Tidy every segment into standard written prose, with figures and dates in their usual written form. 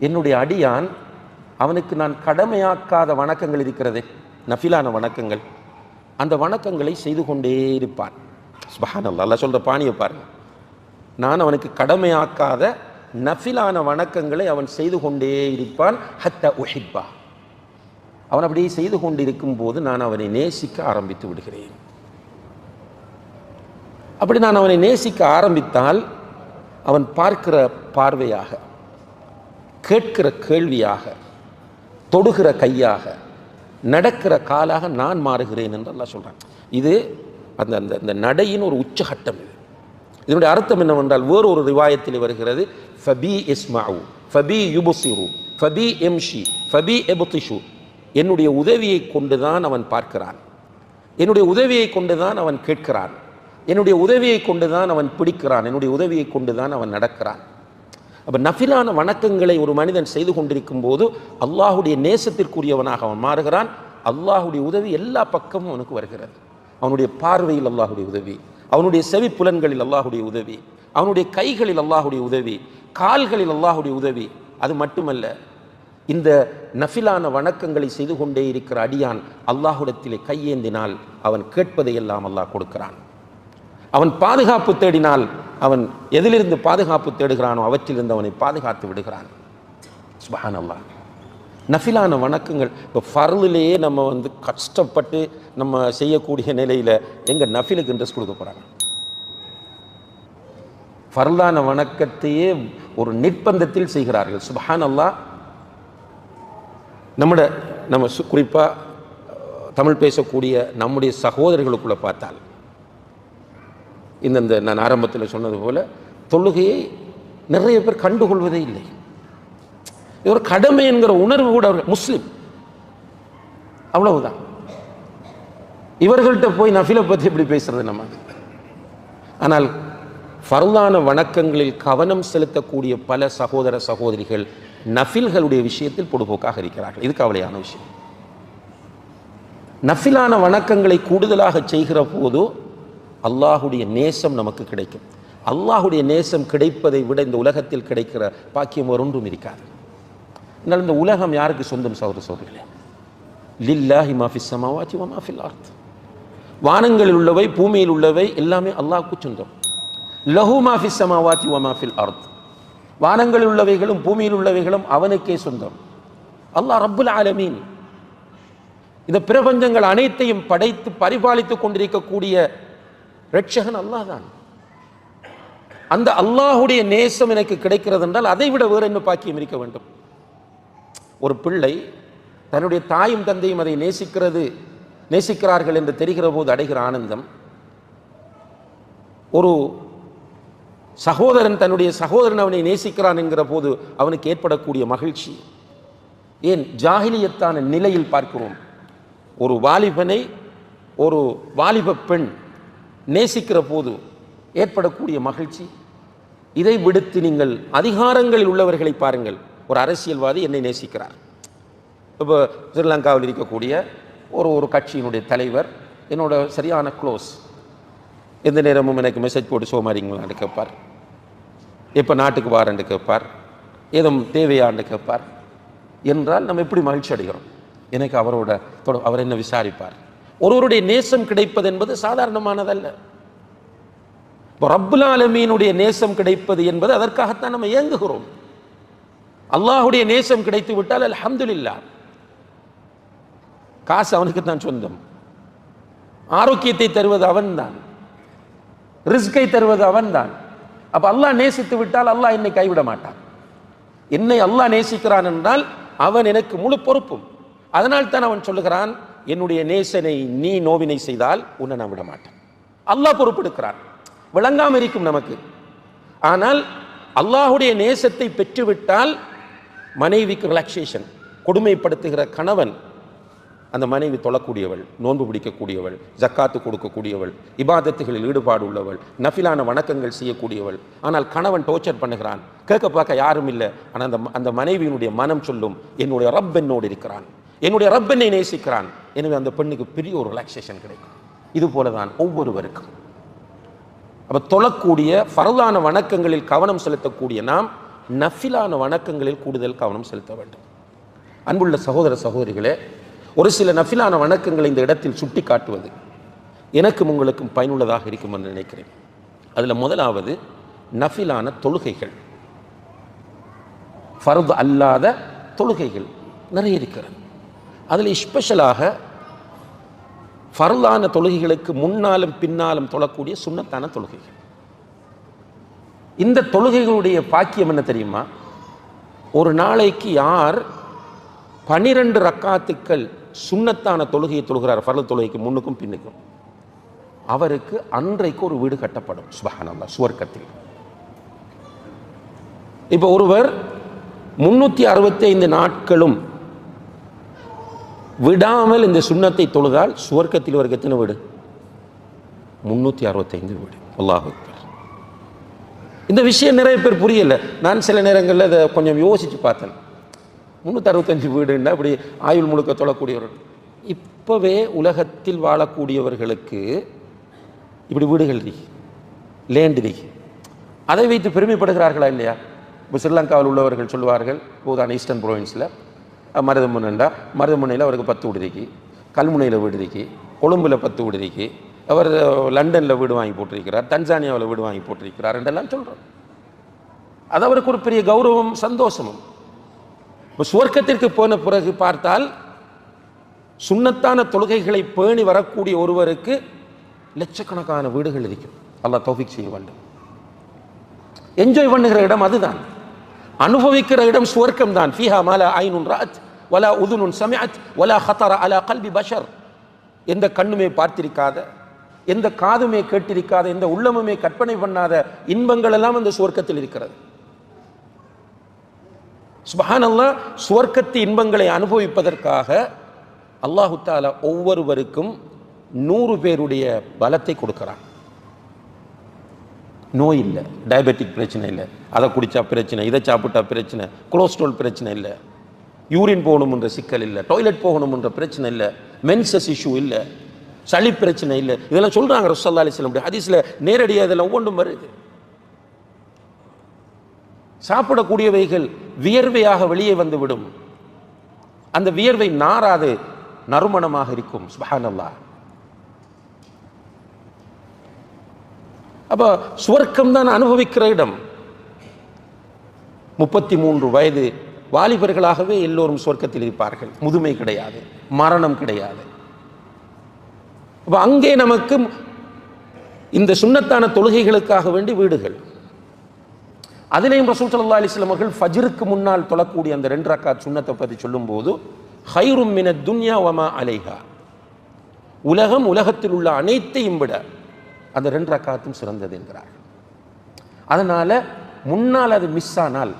என்னுடைய அடியான் அவனுக்கு நான் கடமையாக்காத வணக்கங்கள் இருக்கிறதே, நஃபிலான வணக்கங்கள், அந்த வணக்கங்களை செய்து கொண்டே இருப்பான். சுப்ஹானல்லாஹ், அல்லாஹ் சொல்ற பாணியை பாருங்க. நான் அவனுக்கு கடமையாக்காத நஃபிலான வணக்கங்களை அவன் செய்து கொண்டே இருப்பான். ஹத்தா உஹிப்பா, அவன் அப்படியே செய்து கொண்டிருக்கும் போது நான் அவனை நேசிக்க ஆரம்பித்து விடுகிறேன். அப்படி நான் அவனை நேசிக்க ஆரம்பித்தால் அவன் பார்க்கிற பார்வையாக, கேட்கிற கேள்வியாக, தொடுகிற கையாக, நடக்கிற காலாக நான் மாறுகிறேன் என்று அல்லாஹ் சொல்றான். இது அந்த அந்த அந்த நடையின் ஒரு உச்சகட்டம். இது இதனுடைய அர்த்தம் என்னவென்றால், வேறொரு ரிவாயத்தில் வருகிறது, ஃபபி இஸ்மாஉ ஃபபி யுபசிரு ஃபபி எம்ஷி ஃபபி எபுதிஷு, என்னுடைய உதவியை கொண்டுதான் அவன் பார்க்கிறான், என்னுடைய உதவியை கொண்டுதான் அவன் கேட்கிறான், என்னுடைய உதவியை கொண்டுதான் அவன் பிடிக்கிறான், என்னுடைய உதவியை கொண்டுதான் அவன் நடக்கிறான். அப்போ நஃபிலான வணக்கங்களை ஒரு மனிதன் செய்து கொண்டிருக்கும் போது அல்லாஹுடைய நேசத்திற்குரியவனாக அவன் மாறுகிறான். அல்லாஹுடைய உதவி எல்லா பக்கமும் அவனுக்கு வருகிறது. அவனுடைய பார்வையில் அல்லாஹுடைய உதவி, அவனுடைய செவி புலன்களில் அல்லாஹுடைய உதவி, அவனுடைய கைகளில் அல்லாஹுடைய உதவி, கால்களில் அல்லாஹுடைய உதவி. அது மட்டுமல்ல, இந்த நஃபிலான வணக்கங்களை செய்து கொண்டே இருக்கிற அடியான் அல்லாஹுடத்திலே கையேந்தினால் அவன் கேட்பதையெல்லாம் அல்லாஹ் கொடுக்கிறான். அவன் பாதுகாப்பு தேடினால் அவன் எதிலிருந்து பாதுகாப்பு தேடுகிறானோ அவற்றிலிருந்து அவனை பாதுகாத்து விடுகிறான். சுப்ஹானல்லாஹ். நஃபிலான வணக்கங்கள் இப்போ ஃபர்லிலேயே நம்ம கஷ்டப்பட்டு நம்ம செய்யக்கூடிய நிலையில் எங்கள் நஃபிலுக்கு இன்ட்ரெஸ்ட் கொடுக்க போகிறாங்க. ஃபர்லான வணக்கத்தையே ஒரு நிர்பந்தத்தில் செய்கிறார்கள். சுப்ஹானல்லாஹ். நம்ம குறிப்பாக தமிழ் பேசக்கூடிய நம்முடைய சகோதரர்களுக்குள்ள பார்த்தால், இந்த நான் ஆரம்பத்தில் சொன்னது போல தொழுகையை நிறைய பேர் கண்டுகொள்வதே இல்லை. இது ஒரு கடமை என்கிற உணர்வு கூட முஸ்லிம், அவ்வளவுதான். இவர்கள்ட்ட போய் நஃபிலை பற்றி எப்படி பேசுறது நம்ம? ஆனால் ஃபர்லான வணக்கங்களில் கவனம் செலுத்தக்கூடிய பல சகோதர சகோதரிகள் நஃபில்களுடைய விஷயத்தில் பொடுபோக்காக இருக்கிறார்கள். இது கவலையான விஷயம். நஃபிலான வணக்கங்களை கூடுதலாக செய்கிற போது அல்லாஹுடைய நேசம் நமக்கு கிடைக்கும். அல்லாஹுடைய நேசம் கிடைப்பதை விட இந்த உலகத்தில் கிடைக்கிற பாக்கியம் ஒன்றும் இருக்காது. அதனால் இந்த உலகம் யாருக்கு சொந்தம் சகோதர சகோதரிகளே? லில்லாஹி மா ஃபிஸ் ஸமாவாதி வ மா ஃபில் அர்த். வானங்களில் உள்ளவை பூமியில் உள்ளவை எல்லாமே அல்லாஹ்வுக்கு சொந்தம். லஹு மா ஃபிஸ் ஸமாவாதி வ மா ஃபில் அர்த். வானங்களில் உள்ளவைகளும் பூமியில் உள்ளவைகளும் அவனுக்கே சொந்தம். அல்லாஹ் ரப்புல் ஆலமீன். இந்த பிரபஞ்சங்கள் அனைத்தையும் படைத்து பரிபாலித்துக் கொண்டிருக்கக்கூடிய ரட்சகன் அல்லாஹ் தான். அந்த அல்லாஹுடைய நேசம் எனக்கு கிடைக்கிறது என்றால் அதை விட வேறு என்ன பாக்கியம் இருக்க வேண்டும்? ஒரு பிள்ளை தன்னுடைய தாயும் தந்தையும் அதை நேசிக்கிறார்கள் என்று தெரிகிற போது அடைகிற ஆனந்தம், ஒரு சகோதரன் தன்னுடைய சகோதரன் அவனை நேசிக்கிறான் என்கிற போது அவனுக்கு ஏற்படக்கூடிய மகிழ்ச்சி, ஏன் ஜாஹிலியத்தான நிலையில் பார்க்கிறோம். ஒரு வாலிபனை ஒரு வாலிப பெண் நேசிக்கிற போது ஏற்படக்கூடிய மகிழ்ச்சி, இதை விடுத்து நீங்கள் அதிகாரங்களில் உள்ளவர்களை பாருங்கள். ஒரு அரசியல்வாதி என்னை நேசிக்கிறார். இப்போ ஸ்ரீலங்காவில் இருக்கக்கூடிய ஒரு கட்சியினுடைய தலைவர் என்னோட சரியான க்ளோஸ், எந்த நேரமும் எனக்கு மெசேஜ் போட்டு சோமாரிங்களான்னு கேட்பார், எப்போ நாட்டுக்கு வாரன்னு கேட்பார், ஏதும் தேவையான்னு கேட்பார். என்றால் நம்ம எப்படி மகிழ்ச்சி அடைகிறோம்? எனக்கு அவர் என்ன விசாரிப்பார். ஒருவருடைய நேசம் கிடைப்பது என்பது சாதாரணமானதல்ல. ரப்புல் ஆலமீனுடைய நேசம் கிடைப்பது என்பது அதற்காகத்தான் நம்ம இயங்குகிறோம். அல்லாஹுடைய நேசம் கிடைத்து விட்டால் அல்ஹம்துலில்லாஹ். காசு அவனுக்கு தான் சொந்தம், ஆரோக்கியத்தை தருவது அவன்தான், ரிஸ்கை தருவது அவன்தான். அப்ப அல்லாஹ் நேசித்து விட்டால் அல்லாஹ் என்னை கைவிட மாட்டான். என்னை அல்லாஹ் நேசிக்கிறான் என்றால் அவன் எனக்கு முழு பொறுப்பும். அதனால் தான் அவன் சொல்லுகிறான், என்னுடைய நேசனை நீ நோவினை செய்தால் உன்னை நான் விட மாட்டேன். அல்லாஹ் பொறுப்பெடுக்கிறான். விளங்காம இருக்கும் நமக்கு. ஆனால் அல்லாஹுடைய நேசத்தை பெற்றுவிட்டால் மனைவிக்கு ரிலாக்ஸேஷன். கொடுமைப்படுத்துகிற கணவன், அந்த மனைவி தொழக்கூடியவள், நோன்பு பிடிக்கக்கூடியவள், ஜக்காத்து கொடுக்கக்கூடியவள், இபாதத்துகளில் ஈடுபாடு உள்ளவள், நஃபிலான வணக்கங்கள் செய்யக்கூடியவள். ஆனால் கணவன் டோர்ச்சர் பண்ணுகிறான், கேட்க பார்க்க யாரும் இல்லை. ஆனால் அந்த மனைவியினுடைய மனம் சொல்லும், என்னுடைய ரப் என்னோடு இருக்கிறான், என்னுடைய ரப் என்னை நேசிக்கிறான். எனவே அந்த பெண்ணுக்கு பெரிய ஒரு ரிலாக்ஸேஷன் கிடைக்கும். இது போலதான் ஒவ்வொருவருக்கும். அப்ப தொழக்கூடிய ஃபர்லான வணக்கங்களில் கவனம் செலுத்தக்கூடிய நாம் நஃபிலான வணக்கங்களில் கூடுதல் கவனம் செலுத்த வேண்டும். அன்புள்ள சகோதர சகோதரிகளே, ஒரு சில நஃபிலான வணக்கங்களை இந்த இடத்தில் சுட்டி காட்டுவது எனக்கும் உங்களுக்கும் பயனுள்ளதாக இருக்கும் என்று நினைக்கிறேன். அதில் முதலாவது நஃபிலான தொழுகைகள், ஃபர்து அல்லாத தொழுகைகள் நிறைய இருக்கிறது. அதில் ஸ்பெஷலாக ஃபர்லான தொழுகைகளுக்கு முன்னாலும் பின்னாலும் தொழக்கூடிய சுன்னத்தான தொழுகைகள். இந்த தொழுகைகளுடைய பாக்கியம் என்ன தெரியுமா? ஒரு நாளைக்கு யார் 12 ரக்காத்துக்கள் சுன்னத்தான தொழுகையை தொழுகிறார், ஃபர்ல் தொழுகைக்கு முன்னுக்கும் பின்னுக்கும், அவருக்கு அன்றைக்கு ஒரு வீடு கட்டப்படும். சுப்ஹானல்லாஹ், சுவர்க்கத்தில். இப்போ ஒருவர் 365 நாட்களும் விடாமல் இந்த சுன்னத்தை தொழுதால் சுவர்க்கத்தில் அவருக்கு எத்தனை வீடு? 365 வீடு. அல்லாஹ் அக்பர். இந்த விஷயம் நிறைய பேர் புரியல. நான் சில நேரங்களில் அதை கொஞ்சம் யோசித்து பார்த்தேன். 365 வீடுன்னா அப்படி ஆயுள் முழுக்க தொழக்கூடியவர்கள். இப்போவே உலகத்தில் வாழக்கூடியவர்களுக்கு இப்படி வீடுகள் இருக்கு, லேண்ட் இருக்கு. அதை வைத்து பெருமைப்படுகிறார்களா இல்லையா? இப்போ ஸ்ரீலங்காவில் உள்ளவர்கள் சொல்லுவார்கள், இப்போதான ஈஸ்டர்ன் ப்ரொவின்ஸில் மருதமுனைண்டா, மருதமுனையில் அவருக்கு 10 வீடு இருக்கு, கல்முனையில் வீடு இருக்கு, கொழும்பில் 10 வீடு இருக்கு, அவர் லண்டனில் வீடு வாங்கி போட்டிருக்கிறார், தன்சானியாவில் வீடு வாங்கி போட்டிருக்கிறார் என்றெல்லாம் சொல்கிறார். அது அவருக்கு ஒரு பெரிய கௌரவம், சந்தோஷமும். இப்போ சுவர்க்கத்திற்கு போன பிறகு பார்த்தால் சுன்னத்தான தொழுகைகளை பேணி வரக்கூடிய ஒருவருக்கு லட்சக்கணக்கான வீடுகள் இருக்கும். அல்லாஹ் தௌஃபீக் செய்ய வேண்டும். என்ஜாய் பண்ணுகிற இடம் அதுதான், அனுபவிக்கிற இடம் சுவர்க்கம் தான். ஃபீஹா மாலா ஐனுன் ரஅத் வலா உதுனுன் சமிஅத் வலா ஹதர அலா கல்பி பஷர். எந்த கண்ணுமே பார்த்திருக்காத, எந்த காதுமே கேட்டிருக்காத, எந்த உள்ளமுமே கற்பனை பண்ணாத இன்பங்கள் எல்லாம் அந்த சுவர்க்கத்தில் இருக்கிறது. சுப்ஹானல்லாஹ், சுவர்க்கத்து இன்பங்களை அனுபவிப்பதற்காக அல்லாஹு தஆலா ஒவ்வொருவருக்கும் 100 பேருடைய பலத்தை கொடுக்கிறான். நோய் இல்லை, டயபெட்டிக் பிரச்சனை இல்லை, அதை குடித்தா பிரச்சனை, இதை சாப்பிட்டா பிரச்சனை, கொலஸ்ட்ரால் பிரச்சனை இல்லை, யூரின் போகணும்ன்ற சிக்கல் இல்லை, டாய்லெட் போகணும்ன்ற பிரச்சனை இல்லை, மென்சஸ் இஷ்யூ இல்லை, சளி பிரச்சனை இல்லை. இதெல்லாம் சொல்கிறாங்க ரசூலுல்லாஹி ஸல்லல்லாஹு அலைஹி வஸல்லம் ஹதீஸில் நேரடியாக இதெல்லாம் ஒவ்வொன்றும் வருது. சாப்பிடக்கூடியவைகள் வியர்வையாக வெளியே வந்துவிடும். அந்த வியர்வை நாராது, நறுமணமாக இருக்கும். சுப்ஹானல்லாஹ். அப்போ சுவர்க்கம் தான் அனுபவிக்கிற இடம். 33 வயது வாலிபர்களாகவே எல்லோரும் சுவர்க்கத்தில் இருப்பார்கள். முதுமை கிடையாது, மரணம் கிடையாது. அப்போ அங்கே நமக்கு இந்த சுன்னத்தான தொழுகைகளுக்காக வேண்டி வீடுகள். அதிலேயும் ரசூல் ஸல்லல்லாஹு அலைஹி வஸல்லம் அவர்கள் ஃபஜ்ருக்கு முன்னால் தொழக்கூடிய அந்த 2 ரக்காத் சுன்னத்தை பற்றி சொல்லும்போது, ஹைரும் மினத் துன்யா வமா அலைஹா, உலகம், உலகத்தில் உள்ள அனைத்தையும் விட அந்த 2 ரக்காத்தும் சிறந்தது என்கிறார்கள். அதனால முன்னால் அது மிஸ் ஆனால்,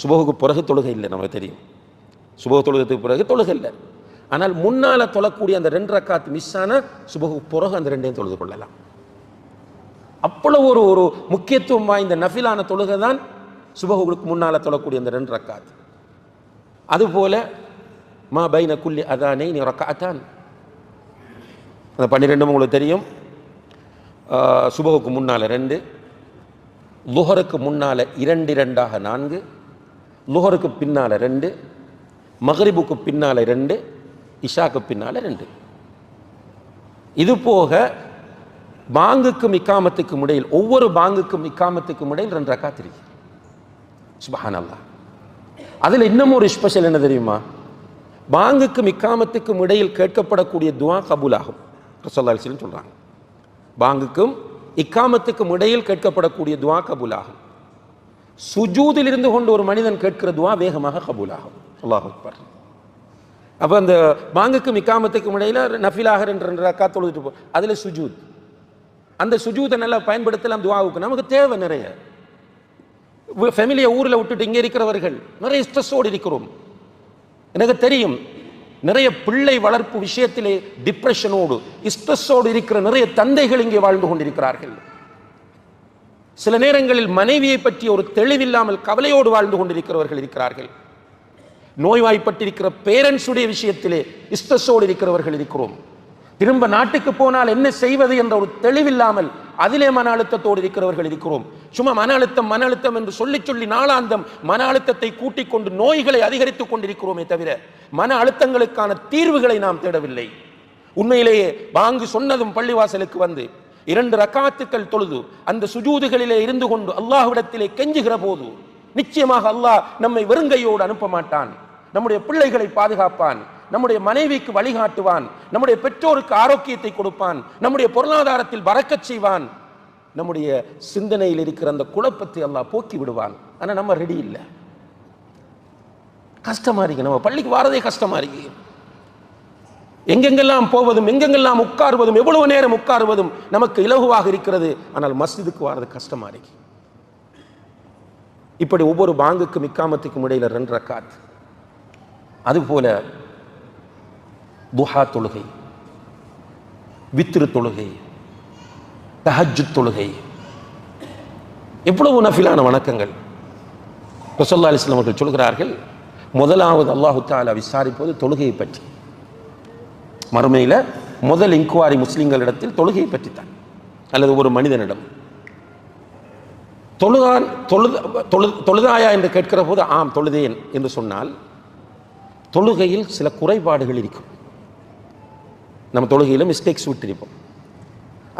சுபஹுக்கு பிறகு தொழுகை இல்லை, நமக்கு தெரியும். சுபஹ் தொழுகத்துக்கு பிறகு தொழுகை இல்லை. ஆனால் முன்னால் தொழக்கூடிய அந்த 2 ரக்காத் மிஸ் ஆனால் சுபஹுக்கு பிறகு அந்த 2ஐயும் தொழுது கொள்ளலாம். அவ்வளவு ஒரு முக்கியத்துவம் வாய்ந்த நஃபிலான தொழுகை தான் சுபஹுக்கு முன்னால் தொழக்கூடிய அந்த 2 ரக்காத். அதுபோல மா பைன குல்லி அதானைனி ரக்அத்தான், அந்த 12 உங்களுக்கு தெரியும். சுபஹுக்கு முன்னால் 2, லுஹருக்கு முன்னால் 2 2ஆக 4, லுஹருக்கு பின்னால் 2, மக்ரிபுக்கு பின்னால் 2, இஷாக்கு பின்னால் 2. இது போக பாங்குக்கும் இக்காமத்துக்கும் இடையில், ஒவ்வொரு பாங்குக்கும் இக்காமத்துக்கும் இடையில் 2 ரக்காத் இருக்கு. சுப்ஹானல்லாஹ். அதில் இன்னும் ஒரு ஸ்பெஷல் என்ன தெரியுமா? பாங்குக்கும் இக்காமத்துக்கும் இடையில் கேட்கப்படக்கூடிய துஆ கபூலாகும். ரசூலுல்லாஹி அலைஹி வஸல்லம் சொல்றாங்க, பாங்குக்கும் இக்காமத்துக்கும் இடையில் கேட்கப்படக்கூடிய துஆ கபூலாகும். சுஜூதில் இருந்து கொண்டு ஒரு மனிதன் கேட்கிற துஆ வேகமாக கபூலாகும். அல்லாஹ் அக்பர். அப்போ அந்த பாங்குக்கும் இக்காமத்துக்கும் இடையில நஃபிலாக 2 ரக்காத் தொழுதுட்டு போ, அதில் சுஜூத், அந்த சுஜூதை நல்லா பயன்படுத்தலாம் துஆவுக்கு. நமக்கு தேவை நிறைய. ஃபேமிலியை ஊரில் விட்டுட்டு இங்கே இருக்கிறவர்கள் நிறைய ஸ்ட்ரெஸ்ஸோடு இருக்கிறோம். எனக்கு தெரியும், நிறைய பிள்ளை வளர்ப்பு விஷயத்திலே டிப்ரெஷனோடு ஸ்ட்ரெஸ்ஸோடு இருக்கிற நிறைய தந்தைகள் இங்கே வாழ்ந்து கொண்டிருக்கிறார்கள். சில நேரங்களில் மனைவியை பற்றி ஒரு தெளிவில்லாமல் கவலையோடு வாழ்ந்து கொண்டிருக்கிறவர்கள் இருக்கிறார்கள். நோய்வாய்ப்பட்டிருக்கிற பேரண்ட்ஸுடைய விஷயத்திலே ஸ்ட்ரெஸ்ஸோடு இருக்கிறவர்கள் இருக்கிறோம். திரும்ப நாட்டுக்கு போனால் என்ன செய்வது என்ற ஒரு தெளிவில்லாமல் அதிலே மன அழுத்தத்தோடு இருக்கிறவர்கள் இருக்கிறோம். சும்மா மன அழுத்தம் என்று சொல்லி நாளாந்தம் மன அழுத்தத்தை கூட்டிக் கொண்டு நோய்களை அதிகரித்துக் கொண்டிருக்கிறோமே தவிர மன அழுத்தங்களுக்கான தீர்வுகளை நாம் தேடவில்லை. உண்மையிலேயே பாங்கு சொன்னதும் பள்ளிவாசலுக்கு வந்து 2 ரக்காத்துக்கள் தொழுது அந்த சுஜூதுகளிலே இருந்து கொண்டு அல்லாஹ்விடத்திலே கெஞ்சுகிற போது நிச்சயமாக அல்லாஹ் நம்மை வெறுங்கையோடு அனுப்ப மாட்டான். நம்முடைய பிள்ளைகளை பாதுகாப்பான், நம்முடைய மனைவிக்கு வழிகாட்டுவான், நம்முடைய பெற்றோருக்கு ஆரோக்கியத்தை கொடுப்பான், நம்முடைய பொருளாதாரத்தில் பரக்கச் செய்வான், நம்முடைய சிந்தனையில் இருக்கிற அந்த குழப்பத்தை அல்லாஹ் போக்கி விடுவான். ஆனா நம்ம ரெடி இல்லை. கஷ்டமா இருக்கு, நம்ம பள்ளிக்கு வாரதே கஷ்டமா இருக்கு. எங்கெங்கெல்லாம் போவதும் எங்கெங்கெல்லாம் உட்காருவதும் எவ்வளவு நேரம் உட்காருவதும் நமக்கு இலகுவாக இருக்கிறது. ஆனால் மஸ்ஜிதுக்கு வாரது கஷ்டமா இருக்கு. இப்படி ஒவ்வொரு பாங்குக்கும் இக்காமத்துக்கும் இடையில 2 ரக்காத். அதுபோல துஹா தொழுகை, வித்ரு தொழுகை, தஹஜ்ஜுத் தொழுகை, எவ்வளவு நஃபிலான வணக்கங்கள். ரசூலுல்லாஹி அலைஹி வஸல்லம் அவர்கள் சொல்கிறார்கள், முதலாவது அல்லாஹ் தஆலா விசாரிப்பது தொழுகையை பற்றி. மறுமையில் முதல் இன்குவாரி முஸ்லிம்களிடத்தில் தொழுகையை பற்றித்தான், அல்லது ஒரு மனிதனிடம். தொழுதாயா என்று கேட்கிற போது ஆம் தொழுதேன் என்று சொன்னால் தொழுகையில் சில குறைபாடுகள் இருக்கும். நம்ம தொழுகையில் மிஸ்டேக்ஸ் விட்டிருப்போம்.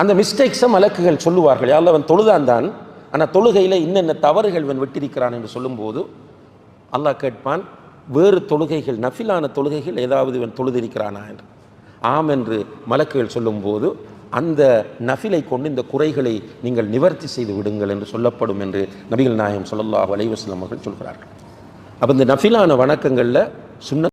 அந்த மிஸ்டேக்ஸை மலக்குகள் சொல்லுவார்கள், யாரில் அவன் தொழுதான் தான், ஆனால் தொழுகையில் இன்னென்ன தவறுகள் அவன் விட்டிருக்கிறான் என்று சொல்லும்போது அல்லாஹ் கேட்பான், வேறு தொழுகைகள் நஃபிலான தொழுகைகள் ஏதாவது இவன் தொழுதிருக்கிறானா என்று. ஆம் என்று மலக்குகள் சொல்லும்போது அந்த நஃபிலை கொண்டு இந்த குறைகளை நீங்கள் நிவர்த்தி செய்து விடுங்கள் என்று சொல்லப்படும் என்று நபிகள் நாயகம் ஸல்லல்லாஹு அலைஹி வஸல்லம் அவர்கள் சொல்கிறார்கள். அப்போ இந்த நஃபிலான வணக்கங்களில் சுன்னத்